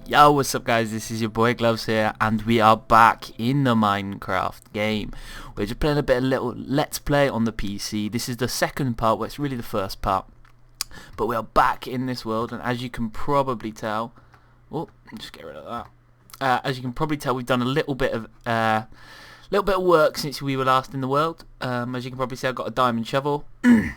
Yo, what's up guys, this is your boy Gloves here, and we are back in the Minecraft game. We're just playing a bit of little let's play on the PC. This is the second part, well it's really the first part. But we are back in this world, and as you can probably tell, just get rid of that. As you can probably tell, we've done a little bit of work since we were last in the world. As you can probably see, I've got a diamond shovel. This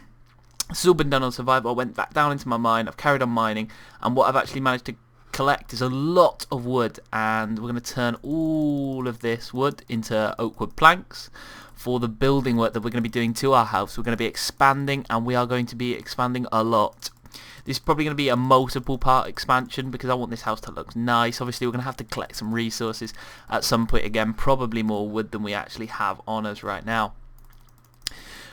has all been done on survival. I went back down into my mine, I've carried on mining, and what I've actually managed to collect is a lot of wood, and we're going to turn all of this wood into oak wood planks for the building work that we're going to be doing to our house. We're going to be expanding, and we are going to be expanding a lot. This is probably going to be a multiple part expansion because I want this house to look nice. Obviously we're going to have to collect some resources at some point again, probably more wood than we actually have on us right now.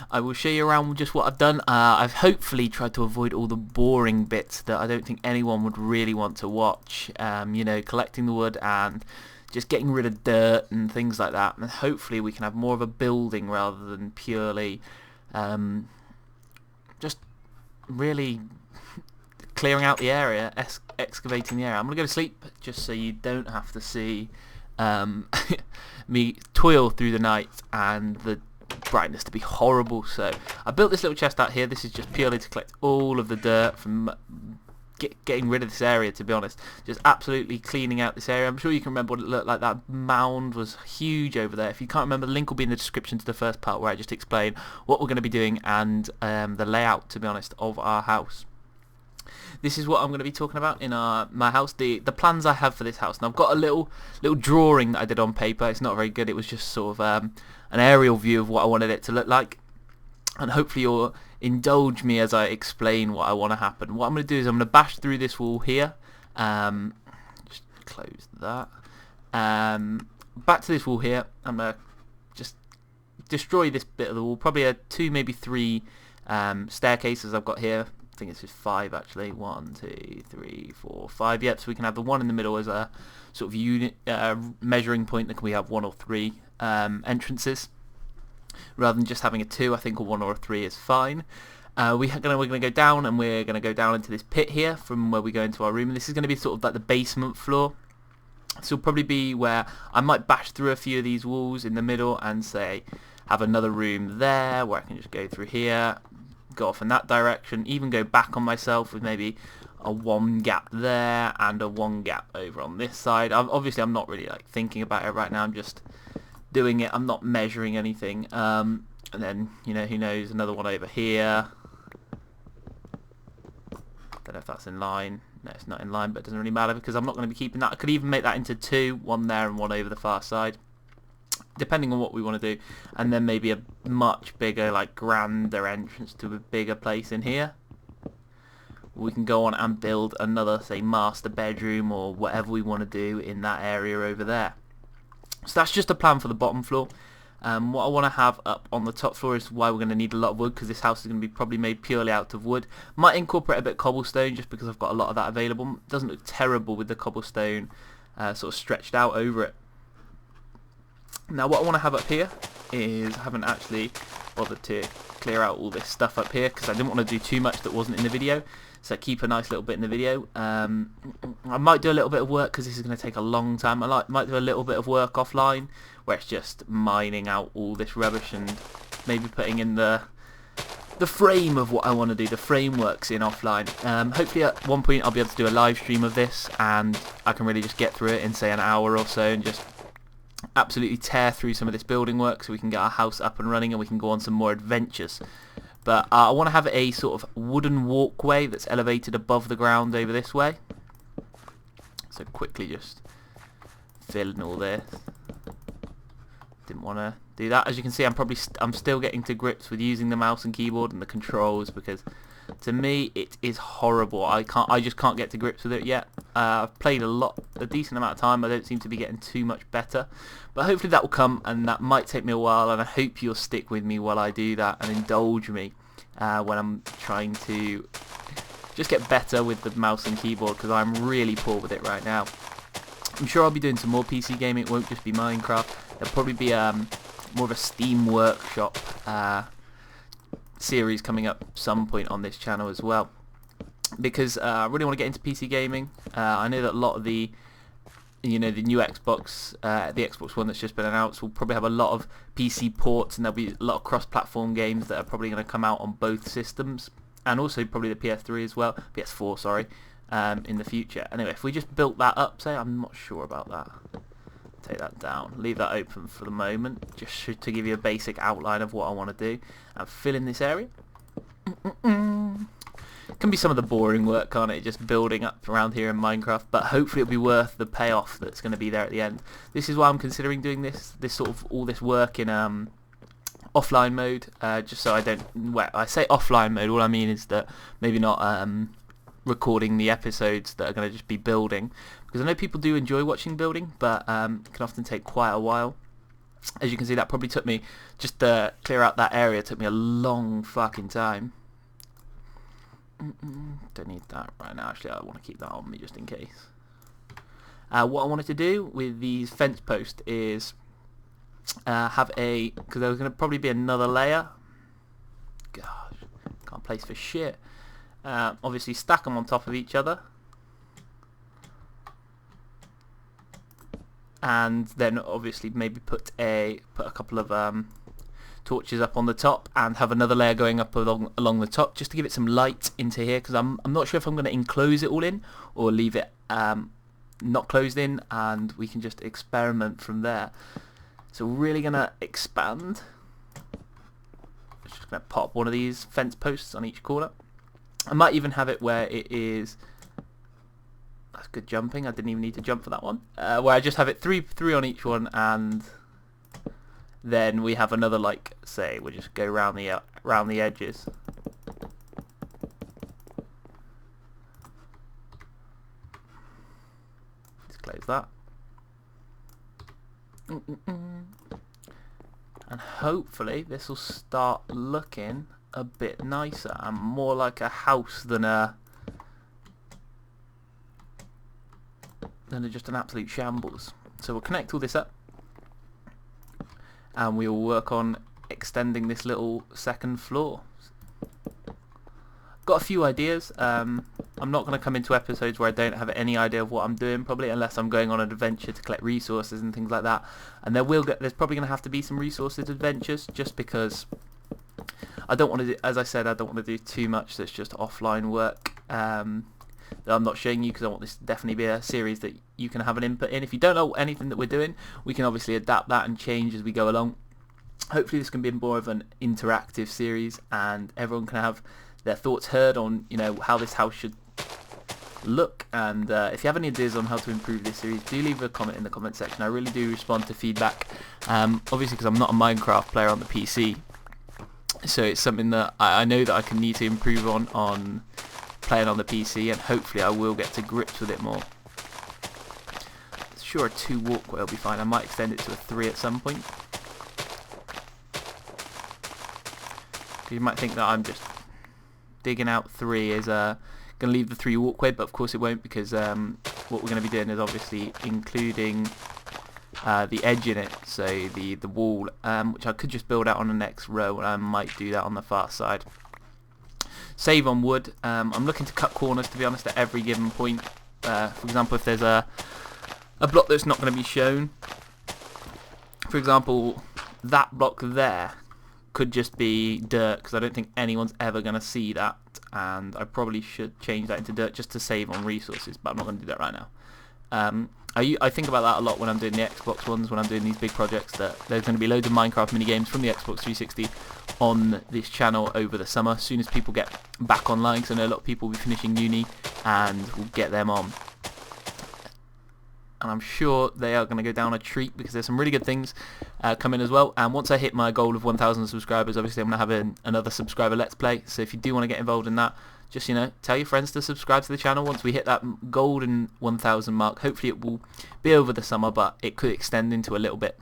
I will show you around just what I've done. I've hopefully tried to avoid all the boring bits that I don't think anyone would really want to watch. You know, collecting the wood and just getting rid of dirt and things like that. And hopefully we can have more of a building rather than purely just really clearing out the area, excavating the area. I'm going to go to sleep just so you don't have to see me toil through the night and the brightness to be horrible. So I built this little chest out here. This is just purely to collect all of the dirt from getting rid of this area, to be honest. Just absolutely cleaning out this area. I'm sure you can remember what it looked like. That mound was huge over there. If you can't remember, the link will be in the description to the first part where I just explain what we're going to be doing and the layout, to be honest, of our house. This is what I'm going to be talking about in my house, the plans I have for this house. And I've got a little drawing that I did on paper. It's not very good. It was just sort of an aerial view of what I wanted it to look like. And hopefully you'll indulge me as I explain what I want to happen. What I'm going to do is I'm going to bash through this wall here. Just close that. Back to this wall here. I'm going to just destroy this bit of the wall. Probably 2, maybe 3 staircases I've got here. I think it's just 5 actually. 1, 2, 3, 4, 5. Yep, so we can have the one in the middle as a sort of unit measuring point. That we have 1 or 3 entrances rather than just having a 2. I think a 1 or a 3 is fine. We're gonna go down, and we're gonna go down into this pit here from where we go into our room, and this is gonna be sort of like the basement floor. So it'll probably be where I might bash through a few of these walls in the middle and say have another room there where I can just go through here, go off in that direction, even go back on myself with maybe a 1 gap there and a 1 gap over on this side. Obviously I'm not really like thinking about it right now, I'm just doing it, I'm not measuring anything. And then, you know, who knows, another one over here. Don't know if that's in line. No, it's not in line, but it doesn't really matter because I'm not going to be keeping that. I could even make that into 2, 1 there and 1 over the far side, depending on what we want to do. And then maybe a much bigger, like grander entrance to a bigger place in here. We can go on and build another, say, master bedroom or whatever we want to do in that area over there. So that's just a plan for the bottom floor. What I want to have up on the top floor is why we're going to need a lot of wood, because this house is going to be probably made purely out of wood. Might incorporate a bit of cobblestone just because I've got a lot of that available. It doesn't look terrible with the cobblestone sort of stretched out over it. Now what I want to have up here is, I haven't actually bothered to clear out all this stuff up here because I didn't want to do too much that wasn't in the video, so keep a nice little bit in the video. I might do a little bit of work because this is going to take a long time. I might do a little bit of work offline where it's just mining out all this rubbish and maybe putting in the frame of what I want to do, the frameworks in offline. Hopefully at one point I'll be able to do a live stream of this and I can really just get through it in say an hour or so and just absolutely tear through some of this building work so we can get our house up and running and we can go on some more adventures. But I want to have a sort of wooden walkway that's elevated above the ground over this way. So quickly just fill in all this. Didn't want to do that. As you can see, I'm still getting to grips with using the mouse and keyboard and the controls because to me it is horrible. I just can't get to grips with it yet. I've played a decent amount of time. I don't seem to be getting too much better, but hopefully that will come, and that might take me a while, and I hope you'll stick with me while I do that and indulge me when I'm trying to just get better with the mouse and keyboard because I'm really poor with it right now. I'm sure I'll be doing some more PC gaming. It won't just be Minecraft. There'll probably be more of a Steam Workshop series coming up some point on this channel as well. because I really want to get into PC gaming. I know that a lot of the the new Xbox, the Xbox One that's just been announced, will probably have a lot of PC ports, and there'll be a lot of cross-platform games that are probably going to come out on both systems, and also probably the PS3 as well, PS4, sorry, in the future. Anyway, if we just built that up, say, I'm not sure about that. Take that down, leave that open for the moment, just to give you a basic outline of what I want to do, and fill in this area. Can be some of the boring work, can't it, just building up around here in Minecraft, but hopefully it'll be worth the payoff that's going to be there at the end. This is why I'm considering doing this sort of all this work in offline mode, just so I don't, well, I say offline mode, all I mean is that maybe not recording the episodes that are going to just be building, because I know people do enjoy watching building, but it can often take quite a while. As you can see, that probably took me, just to clear out that area, took me a long fucking time. Don't need that right now, actually I want to keep that on me just in case. What I wanted to do with these fence posts is have a, because there's going to probably be another layer. Gosh, can't place for shit. Obviously stack them on top of each other, and then obviously maybe put a couple of torches up on the top, and have another layer going up along the top, just to give it some light into here, because I'm not sure if I'm going to enclose it all in or leave it not closed in, and we can just experiment from there. So we're really going to expand. Just going to pop one of these fence posts on each corner. I might even have it where it is, that's good jumping, I didn't even need to jump for that one, where I just have it three on each one, and then we have another, like, say, we'll just go round the edges. Just close that. And hopefully this will start looking a bit nicer and more like a house than just an absolute shambles. So we'll connect all this up, and we will work on extending this little second floor. Got a few ideas. I'm not going to come into episodes where I don't have any idea of what I'm doing, probably, unless I'm going on an adventure to collect resources and things like that. And there's probably going to have to be some resources adventures, just because I don't want to do, as I said, I don't want to do too much that's just offline work that I'm not showing you, because I want this to definitely be a series that you can have an input in. If you don't know anything that we're doing, we can obviously adapt that and change as we go along. Hopefully this can be more of an interactive series, and everyone can have their thoughts heard on, how this house should look. And if you have any ideas on how to improve this series, do leave a comment in the comment section. I really do respond to feedback, obviously, because I'm not a Minecraft player on the PC, so it's something that I know that I can need to improve on playing on the PC, and hopefully I will get to grips with it more. Sure, a 2 walkway will be fine. I might extend it to a 3 at some point. You might think that I'm just digging out 3 is going to leave the 3 walkway, but of course it won't, because what we're going to be doing is obviously including the edge in it, so the wall, which I could just build out on the next row, and I might do that on the far side. Save on wood. I'm looking to cut corners, to be honest, at every given point. For example, if there's a block that's not going to be shown, for example, that block there could just be dirt, because I don't think anyone's ever going to see that, and I probably should change that into dirt just to save on resources, but I'm not going to do that right now. I think about that a lot when I'm doing the Xbox ones, when I'm doing these big projects, that there's going to be loads of Minecraft minigames from the Xbox 360 on this channel over the summer, as soon as people get back online, because I know a lot of people will be finishing uni, and we'll get them on. And I'm sure they are going to go down a treat, because there's some really good things coming as well. And once I hit my goal of 1,000 subscribers, obviously I'm going to have another subscriber Let's Play, so if you do want to get involved in that, just, tell your friends to subscribe to the channel once we hit that golden 1,000 mark. Hopefully it will be over the summer, but it could extend into a little bit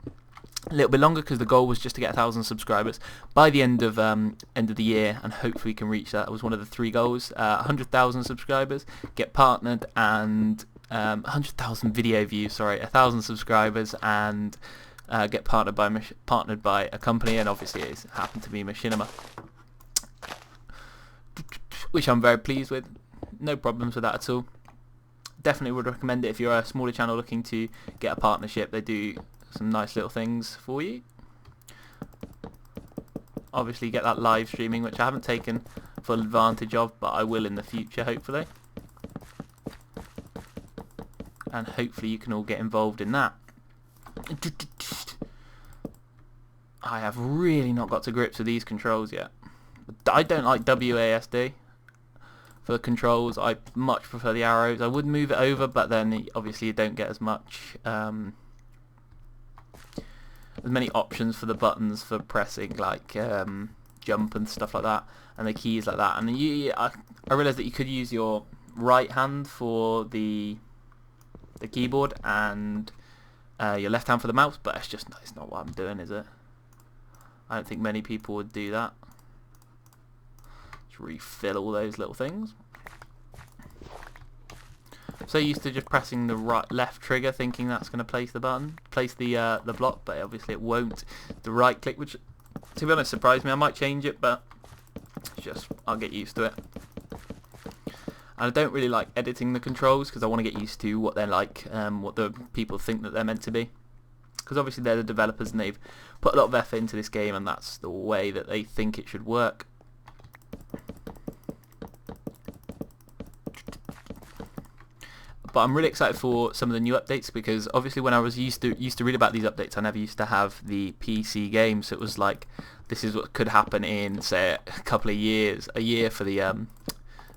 longer, because the goal was just to get 1,000 subscribers by the end of the year, and hopefully we can reach that. It was one of the 3 goals. 100,000 subscribers, get partnered, and 100,000 video views. Sorry, 1,000 subscribers, and get partnered by a company, and obviously it happened to be Machinima, which I'm very pleased with. no problems with that at all. Definitely would recommend it if you're a smaller channel looking to get a partnership. They do some nice little things for you. Obviously you get that live streaming, which I haven't taken full advantage of, but I will in the future hopefully. And hopefully you can all get involved in that. I have really not got to grips with these controls yet. I don't like WASD for the controls. I much prefer the arrows. I would move it over, but then obviously you don't get as much as many options for the buttons for pressing, like jump and stuff like that, and the keys like that. And I realised that you could use your right hand for the keyboard and your left hand for the mouse, but it's not what I'm doing, is it? I don't think many people would do that. Just refill all those little things. So used to just pressing the left trigger, thinking that's going to place the block, but obviously it won't. The right click, which to be honest surprised me. I might change it, but it's just I'll get used to it. And I don't really like editing the controls because I want to get used to what they're like, what the people think that they're meant to be. Because obviously they're the developers and they've put a lot of effort into this game, and that's the way that they think it should work. But I'm really excited for some of the new updates, because obviously when I was used to read about these updates, I never used to have the PC game, so it was like, this is what could happen in, say, a couple of years, a year for the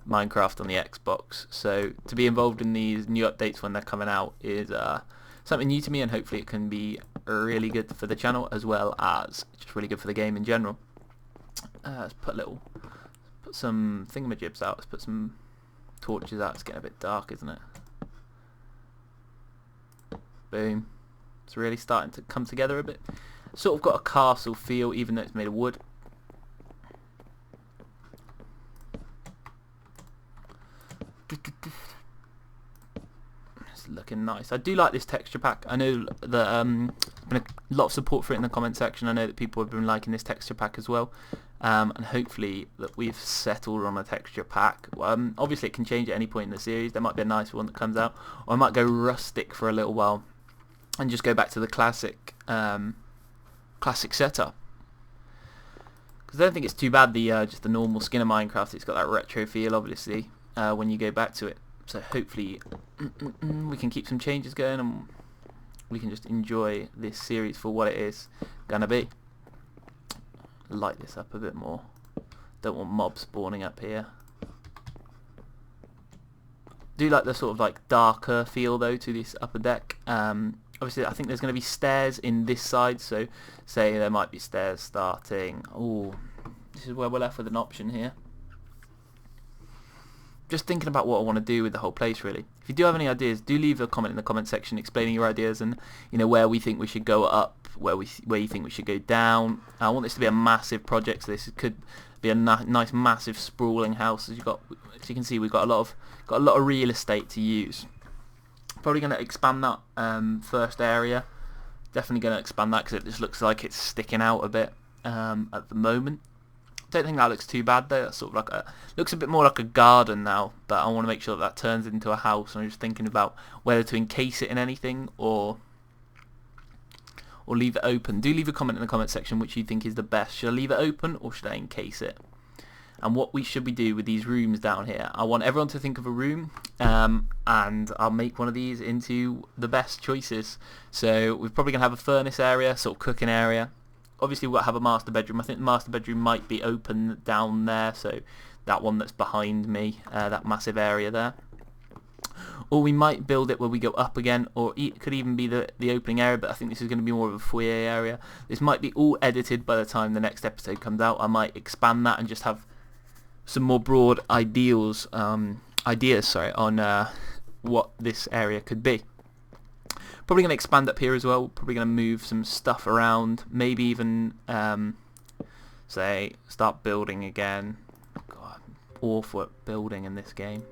Minecraft on the Xbox. So to be involved in these new updates when they're coming out is something new to me, and hopefully it can be really good for the channel as well as just really good for the game in general. Let's put some thingamajibs out. Let's put some torches out. It's getting a bit dark, isn't it? Boom. It's really starting to come together a bit. Sort of got a castle feel, even though it's made of wood. It's looking nice. I do like this texture pack. I know that there's been a lot of support for it in the comment section. I know that people have been liking this texture pack as well. And hopefully that we've settled on a texture pack. Obviously it can change at any point in the series. There might be a nice one that comes out, or I might go rustic for a little while and just go back to the classic setup. Because I don't think it's too bad, just the normal skin of Minecraft. It's got that retro feel, obviously, when you go back to it. So hopefully we can keep some changes going, and we can just enjoy this series for what it is gonna be. Light this up a bit more. Don't want mobs spawning up here. Do like the sort of like darker feel though to this upper deck. Obviously I think there's going to be stairs in this side, so say there might be stairs starting. Oh, this is where we're left with an option here. Just thinking about what I want to do with the whole place, really. If you do have any ideas, do leave a comment in the comment section explaining your ideas, and where we think we should go up, where you think we should go down. I want this to be a massive project, so this could be a nice massive sprawling house. As you can see, we've got a lot of real estate to use. Probably going to expand that first area. Definitely going to expand that because it just looks like it's sticking out a bit at the moment. Don't think that looks too bad though. That's sort of like looks a bit more like a garden now, but I want to make sure that turns into a house. And I'm just thinking about whether to encase it in anything or leave it open. Do leave a comment in the comment section which you think is the best. Should I leave it open or should I encase it? And what should we do with these rooms down here? I want everyone to think of a room, and I'll make one of these into the best choices. So we're probably going to have a furnace area, sort of cooking area. Obviously we'll have a master bedroom. I think the master bedroom might be open down there, so that one that's behind me, that massive area there. Or we might build it where we go up again, or it could even be the opening area, but I think this is going to be more of a foyer area. This might be all edited by the time the next episode comes out. I might expand that and just have some more broad ideas on what this area could be. Probably going to expand up here as well. Probably going to move some stuff around. Maybe even say start building again. God, I'm awful at building in this game.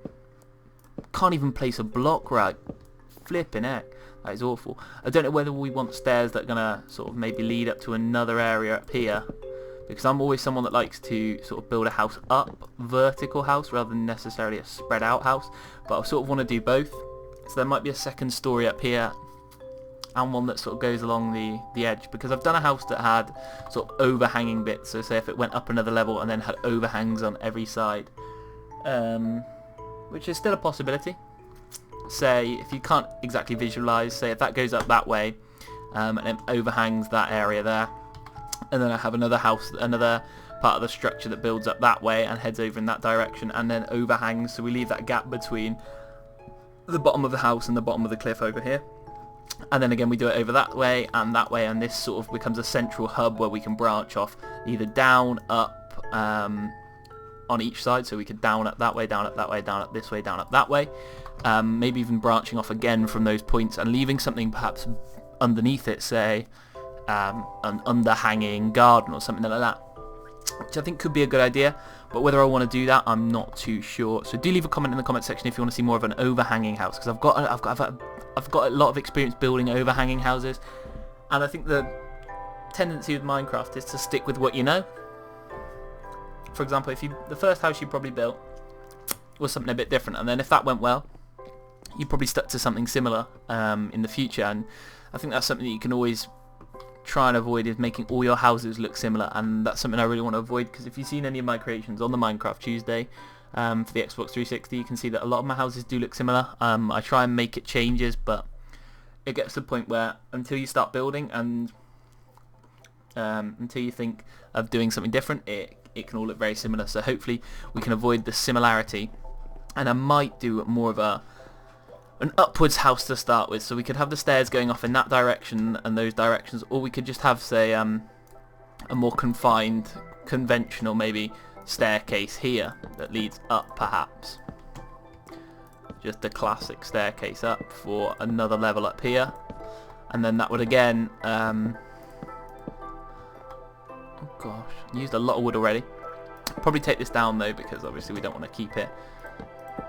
Can't even place a block right. Flipping heck, that is awful. I don't know whether we want stairs that are going to sort of maybe lead up to another area up here, because I'm always someone that likes to sort of build a house up, vertical house, rather than necessarily a spread out house, but I sort of want to do both. So there might be a second story up here and one that sort of goes along the edge, because I've done a house that had sort of overhanging bits, so say if it went up another level and then had overhangs on every side, which is still a possibility. Say if you can't exactly visualize, say if that goes up that way and it overhangs that area there, and then I have another house, another part of the structure that builds up that way and heads over in that direction and then overhangs, so we leave that gap between the bottom of the house and the bottom of the cliff over here. And then again we do it over that way, and this sort of becomes a central hub where we can branch off either down, up, on each side, so we could down up that way, down up that way, down up this way, down up that way, maybe even branching off again from those points and leaving something perhaps underneath it, say an underhanging garden or something like that, which I think could be a good idea, but whether I want to do that I'm not too sure. So do leave a comment in the comment section if you want to see more of an overhanging house, because I've got a lot of experience building overhanging houses, and I think the tendency with Minecraft is to stick with what you know. For example, if the first house you probably built was something a bit different, and then if that went well, you probably stuck to something similar in the future, and I think that's something that you can always try and avoid, is making all your houses look similar, and that's something I really want to avoid, because if you've seen any of my creations on the Minecraft Tuesday for the Xbox 360, you can see that a lot of my houses do look similar. I try and make it changes, but it gets to the point where until you start building and until you think of doing something different, it can all look very similar. So hopefully we can avoid the similarity, and I might do more of an upwards house to start with, so we could have the stairs going off in that direction and those directions, or we could just have, say, a more confined, conventional maybe staircase here that leads up, perhaps just a classic staircase up for another level up here, and then that would again oh gosh, used a lot of wood already. Probably take this down though, because obviously we don't want to keep it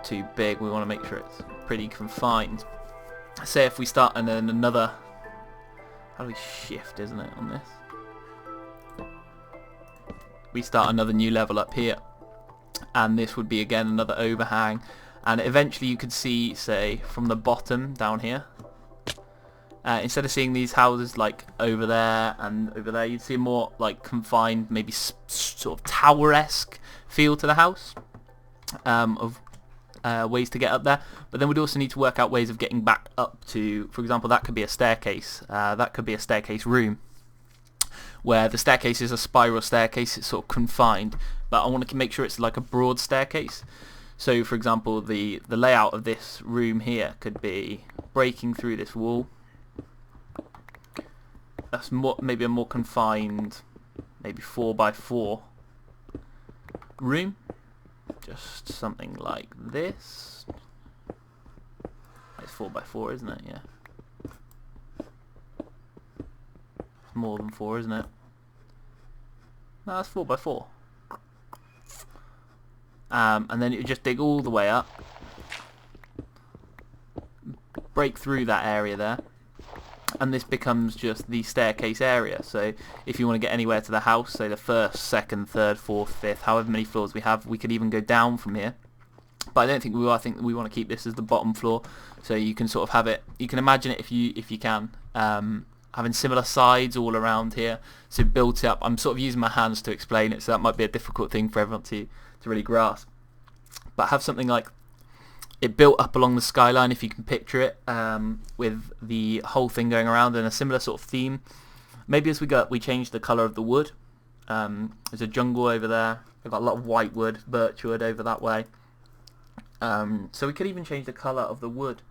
too big, we want to make sure it's pretty confined. Say if we start and then another, how do we shift, isn't it, on this? We start another new level up here, and this would be again another overhang, and eventually you could see, say, from the bottom down here, instead of seeing these houses like over there and over there, you'd see a more like confined, maybe sort of tower-esque feel to the house, of ways to get up there. But then we'd also need to work out ways of getting back up to, for example, that could be a staircase, that could be a staircase room, where the staircase is a spiral staircase, it's sort of confined, but I want to make sure it's like a broad staircase. So for example, the layout of this room here could be breaking through this wall. That's maybe a more confined, maybe 4x4 room. Just something like this. It's 4x4, isn't it? Yeah. It's more than 4, isn't it? No, that's 4x4. And then you just dig all the way up, break through that area there, and this becomes just the staircase area. So if you want to get anywhere to the house, say the first, second, third, fourth, fifth, however many floors we have, we could even go down from here. But I don't think we will. I think we want to keep this as the bottom floor, so you can sort of have it, you can imagine it if you can, having similar sides all around here, so built up. I'm sort of using my hands to explain it, so that might be a difficult thing for everyone to really grasp. But have something like it built up along the skyline, if you can picture it, with the whole thing going around in a similar sort of theme. Maybe as we go up, we change the colour of the wood. There's a jungle over there. We've got a lot of white wood, birch wood over that way. So we could even change the colour of the wood,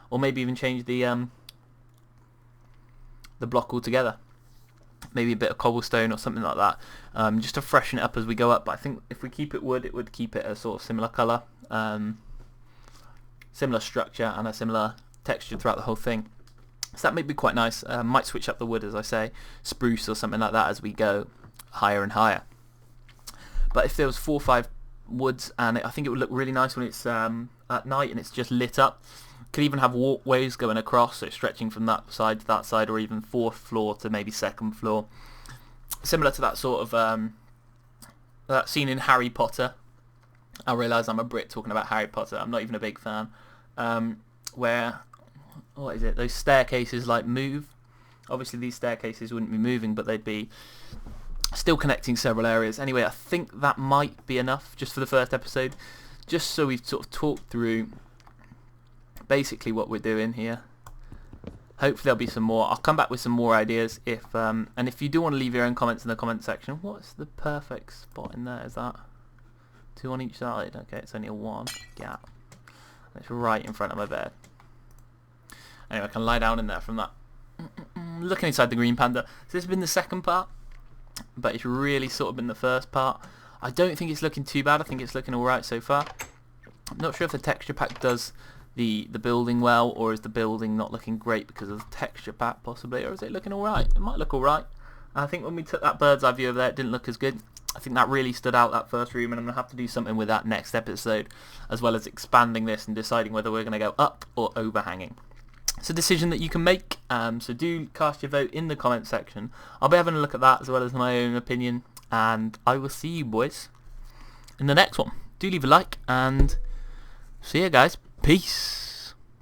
or maybe even change the block altogether. Maybe a bit of cobblestone or something like that, just to freshen it up as we go up. But I think if we keep it wood, it would keep it a sort of similar colour, similar structure and a similar texture throughout the whole thing. So that may be quite nice. Might switch up the wood, as I say, spruce or something like that as we go higher and higher. But if there was 4 or 5 woods, and I think it would look really nice when it's at night and it's just lit up. Could even have walkways going across, so stretching from that side to that side, or even 4th floor to maybe 2nd floor. Similar to that sort of that scene in Harry Potter. I realise I'm a Brit talking about Harry Potter. I'm not even a big fan. Where, what is it? Those staircases like move. Obviously these staircases wouldn't be moving, but they'd be still connecting several areas. Anyway, I think that might be enough just for the first episode. Just so we've sort of talked through basically what we're doing here. Hopefully there'll be some more. I'll come back with some more ideas if and if you do want to leave your own comments in the comment section. What's the perfect spot in there? Is that 2 on each side? Okay, it's only a 1 gap. It's right in front of my bed. Anyway, I can lie down in there from that. Looking inside the green panda. So this has been the second part, but it's really sort of been the first part. I don't think it's looking too bad. I think it's looking alright so far. I'm not sure if the texture pack does the building well, or is the building not looking great because of the texture pack possibly, or is it looking alright? It might look alright. I think when we took that bird's eye view over there, it didn't look as good. I think that really stood out, that first room, and I'm going to have to do something with that next episode, as well as expanding this and deciding whether we're going to go up or overhanging. It's a decision that you can make, so do cast your vote in the comment section. I'll be having a look at that as well as my own opinion, and I will see you boys in the next one. Do leave a like, and see you guys. Peace.